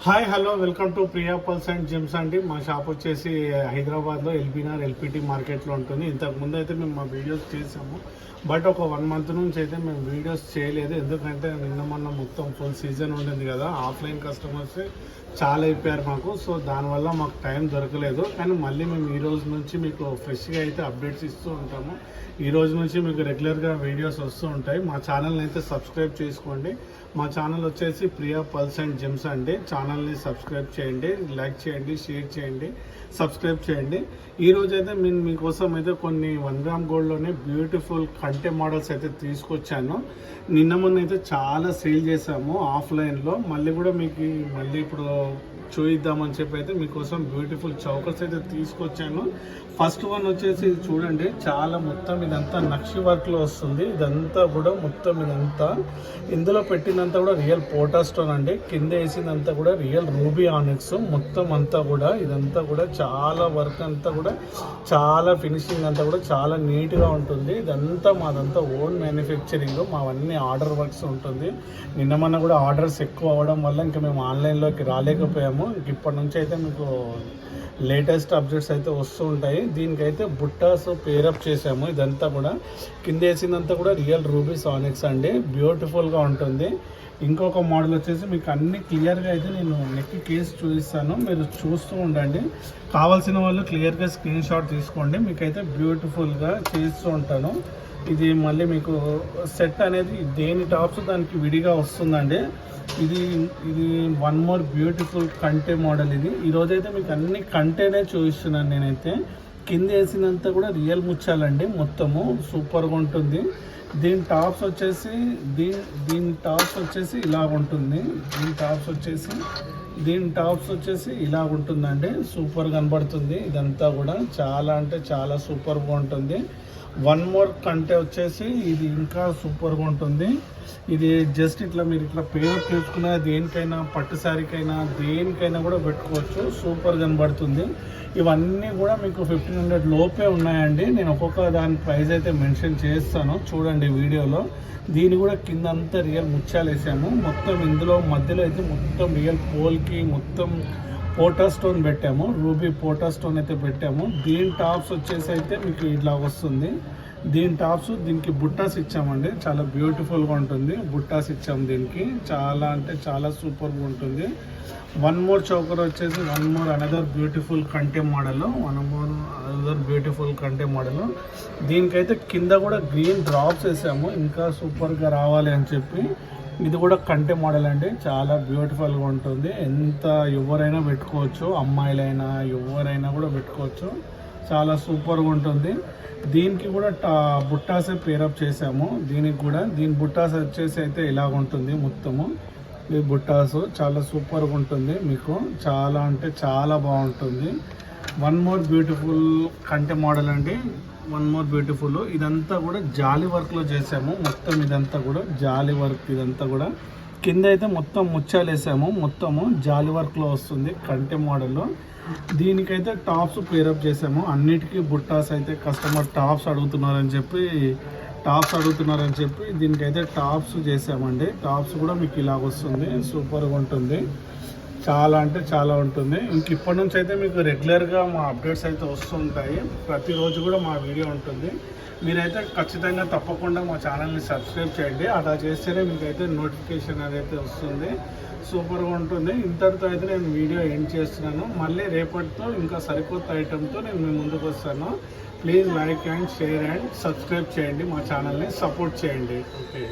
Hi hello welcome to Priya pulse and gyms అండి. మా shop వచ్చేసి హైదరాబాద్లో ఎల్బీనగర్ ఎల్పిటి మార్కెట్లో ఉంటుంది. ఇంతకుముందు అయితే మేము మా వీడియోస్ చేసాము, బట్ ఒక 1 మంత్ నుంచి అయితే మేము వీడియోస్ చేయలేదు. ఎందుకంటే నిన్న మొన్న మొత్తం ఫుల్ సీజన్ ఉంటుంది కదా, ఆఫ్లైన్ కస్టమర్స్ చాలా అయిపోయారు మాకు. సో దానివల్ల మాకు టైం దొరకలేదు. కానీ మళ్ళీ మేము ఈ రోజు నుంచి మీకు ఫ్రెష్గా అయితే అప్డేట్స్ ఇస్తూ ఉంటాము. ఈ రోజు నుంచి మీకు రెగ్యులర్గా వీడియోస్ వస్తూ ఉంటాయి. మా ఛానల్ని అయితే సబ్స్క్రైబ్ చేసుకోండి. మా ఛానల్ వచ్చేసి ప్రియా పల్స్ అండ్ జిమ్స్ అండి. ఛానల్ని సబ్స్క్రైబ్ చేయండి, లైక్ చేయండి, షేర్ చేయండి, సబ్స్క్రైబ్ చేయండి. ఈరోజు అయితే నేను మీకోసం అయితే కొన్ని 1 గ్రామ్ గోల్డ్లోనే బ్యూటిఫుల్ కంటె మోడల్స్ అయితే తీసుకొచ్చాను. నిన్న మొన్న అయితే చాలా సేల్ చేసాము ఆఫ్లైన్లో. మళ్ళీ కూడా మీకు మళ్ళీ ఇప్పుడు చూయిద్దామని చెప్పి అయితే మీకోసం బ్యూటిఫుల్ చౌకర్స్ అయితే తీసుకొచ్చాను. ఫస్ట్ వన్ వచ్చేసి ఇది చూడండి, చాలా మొత్తం ఇదంతా నక్షి వర్క్లో వస్తుంది. ఇదంతా కూడా మొత్తం ఇదంతా ఇందులో పెట్టినంత కూడా రియల్ పోటా స్టోన్ అండి. కింద వేసిందంతా కూడా రియల్ రూబీ ఆనిక్స్. మొత్తం అంతా కూడా ఇదంతా కూడా చాలా వర్క్ అంతా కూడా చాలా ఫినిషింగ్ అంతా కూడా చాలా నీట్గా ఉంటుంది. ఇదంతా మాదంతా ఓన్ మ్యానుఫ్యాక్చరింగ్, మావన్నీ ఆర్డర్ వర్క్స్ ఉంటుంది. నిన్న మొన్న కూడా ఆర్డర్స్ ఎక్కువ అవ్వడం వల్ల ఇంకా మేము ఆన్లైన్లోకి రాలేకపోయాము. ఇప్పటి నుంచి అయితే మీకు లేటెస్ట్ అప్డేట్స్ అయితే వస్తూ ఉంటాయి. దీనికైతే బుట్టాస్ పేరప్ చేసాము. ఇదంతా కూడా కింద వేసిందంతా కూడా రియల్ రూబీ సానిక్స్ అండి. బ్యూటిఫుల్గా ఉంటుంది. ఇంకొక మోడల్ వచ్చేసి మీకు అన్ని క్లియర్గా అయితే నేను నెక్ కేసు చూపిస్తాను, మీరు చూస్తూ ఉండండి. కావాల్సిన వాళ్ళు క్లియర్గా స్క్రీన్ షాట్ తీసుకోండి. మీకైతే బ్యూటిఫుల్గా చేస్తూ ఉంటాను. ఇది మళ్ళీ మీకు సెట్ అనేది దేని టాప్స్ దానికి విడిగా వస్తుందండి. ఇది ఇది 1 మోర్ బ్యూటిఫుల్ కంటే మోడల్. ఇది ఈరోజైతే మీకు అన్ని కంటేనే చూపిస్తున్నాను నేనైతే. కింద వేసినంత కూడా రియల్ ముచ్చాలండి, మొత్తము సూపర్గా ఉంటుంది. దీని టాప్స్ వచ్చేసి దీని టాప్స్ వచ్చేసి ఇలా ఉంటుంది. దీని టాప్స్ వచ్చేసి ఇలా ఉంటుందండి. సూపర్ కనబడుతుంది. ఇదంతా కూడా చాలా అంటే చాలా సూపర్గా ఉంటుంది. 1 మోర్ కంటే వచ్చేసి ఇది ఇంకా సూపర్గా ఉంటుంది. ఇది జస్ట్ ఇట్లా మీరు ఇట్లా పేరప్ చేసుకున్న దేనికైనా, పట్టు శారీకైనా, దేనికైనా కూడా పెట్టుకోవచ్చు. సూపర్ కనబడుతుంది. ఇవన్నీ కూడా మీకు 1500 లోపే ఉన్నాయండి. నేను ఒక్కొక్క దాని ప్రైస్ అయితే మెన్షన్ చేస్తాను, చూడండి వీడియోలో. దీని కూడా కింద అంతా రియల్ ముత్యాలు వేసాము. మొత్తం ఇందులో మధ్యలో అయితే మొత్తం రియల్ పోల్కి మొత్తం పోటా స్టోన్ పెట్టాము, రూబీ పోటా స్టోన్ అయితే పెట్టాము. దీని టాప్స్ వచ్చేసి అయితే మీకు ఇలా వస్తుంది. దీని టాప్స్ దీనికి బుట్టాస్ ఇచ్చామండి, చాలా బ్యూటిఫుల్గా ఉంటుంది. బుట్టాస్ ఇచ్చాము దీనికి, చాలా అంటే చాలా సూపర్గా ఉంటుంది. 1 మోర్ చౌకర్ వచ్చేసి 1 మోర్ అనదర్ బ్యూటిఫుల్ కంటే మోడల్. దీనికైతే కింద కూడా గ్రీన్ డ్రాప్స్ వేసాము, ఇంకా సూపర్గా రావాలి అని చెప్పి. ఇది కూడా కంటే మోడల్ అండి, చాలా బ్యూటిఫుల్గా ఉంటుంది. ఎంత ఎవరైనా పెట్టుకోవచ్చు, అమ్మాయిలైనా ఎవరైనా కూడా పెట్టుకోవచ్చు. చాలా సూపర్గా ఉంటుంది. దీనికి కూడా బుట్టాసే పేరప్ చేసాము. దీనికి కూడా దీని బుట్టాస్ వచ్చేసి అయితే ఇలా ఉంటుంది. మొత్తము ఈ బుట్టాసు చాలా సూపర్గా ఉంటుంది. మీకు చాలా అంటే చాలా బాగుంటుంది. 1 మోర్ బ్యూటిఫుల్ కంటే మోడల్ అండి. 1 మోర్ బ్యూటిఫుల్. ఇదంతా కూడా జాలి వర్క్లో చేసాము. మొత్తం ఇదంతా కూడా జాలి వర్క్. ఇదంతా కూడా కింద అయితే మొత్తం ముత్యాలు వేసాము. మొత్తము జాలి వర్క్లో వస్తుంది కంటే మోడల్లో. దీనికైతే టాప్స్ పేరప్ చేసాము. అన్నిటికీ బుట్టాస్ అయితే కస్టమర్ టాప్స్ అడుగుతున్నారని చెప్పి దీనికైతే టాప్స్ చేసామండి. టాప్స్ కూడా మీకు ఇలా వస్తుంది, సూపర్గా ఉంటుంది. చాలా అంటే చాలా ఉంటుంది. ఇంక ఇప్పటి నుంచి అయితే మీకు రెగ్యులర్గా మా అప్డేట్స్ అయితే వస్తుంటాయి. ప్రతిరోజు కూడా మా వీడియో ఉంటుంది. మీరైతే ఖచ్చితంగా తప్పకుండా మా ఛానల్ని సబ్స్క్రైబ్ చేయండి. అలా చేస్తేనే మీకైతే నోటిఫికేషన్ అనేది వస్తుంది. సూపర్గా ఉంటుంది. ఇంతటితో అయితే నేను వీడియో ఎండ్ చేస్తున్నాను. మళ్ళీ రేపటితో ఇంకా సరికొత్త ఐటెంతో నేను మీ ముందుకు వస్తాను. Please like and share and subscribe చేయండి. మా ఛానల్ని సపోర్ట్ చేయండి. ఓకే.